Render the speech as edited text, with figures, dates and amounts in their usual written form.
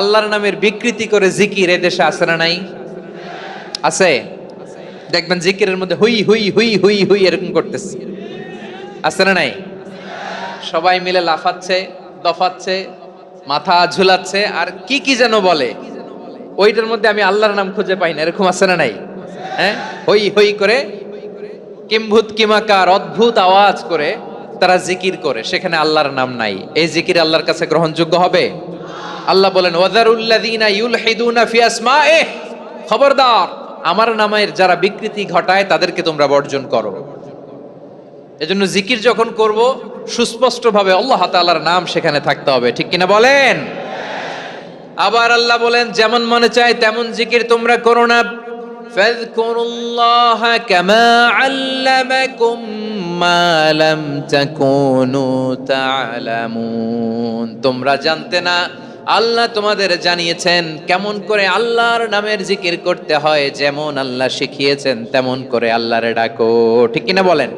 আল্লাহর নামের বিকৃতি করে জিকির এদেশে আছে না নাই? আছে। দেখবেন জিকিরের মধ্যে হুই হুই হুই হুই হুই এরকম করতেছে, আছে না নাই? সবাই মিলে লাফাচ্ছে, দফাচ্ছে, মাথা ঝুলাচ্ছে, আর কি কি যেন বলে। ওইটার মধ্যে আমি আল্লাহর নাম খুঁজে পাই না, এরকম আছে না নাই? হ্যাঁ, হই হই করে কিম্ভূত কিমাকার অদ্ভুত আওয়াজ করে তারা জিকির করে, সেখানে আল্লাহর নাম নাই। এই জিকির আল্লাহর কাছে গ্রহণযোগ্য হবে? আল্লাহ বলেন ওয়াযারুল্লাযীনা ইউলহিদুনা ফি আসমাইহি, খবরদার আমার নামের যারা বিকৃতি ঘটায় তাদেরকে তোমরা বর্জন করো। এজন্য জিকির যখন করব সুস্পষ্টভাবে আল্লাহ তাআলার নাম সেখানে থাকতে হবে, ঠিক কিনা বলেন? আবার আল্লাহ বলেন যেমন মনে চায় তেমন জিকির তোমরা করো না। ফাযকুরুল্লাহা কামা আল্লামাকুম মা লাম তাকুনু তা'লামুন, তোমরা জানতে না, আল্লাহ তোমাদের জানিয়েছেন কেমন করে আল্লাহর নামের জিকির করতে হয়। যেমন আল্লাহ শিখিয়েছেন তেমন করে আল্লাহরে ডাকো, ঠিক কিনা বলেন?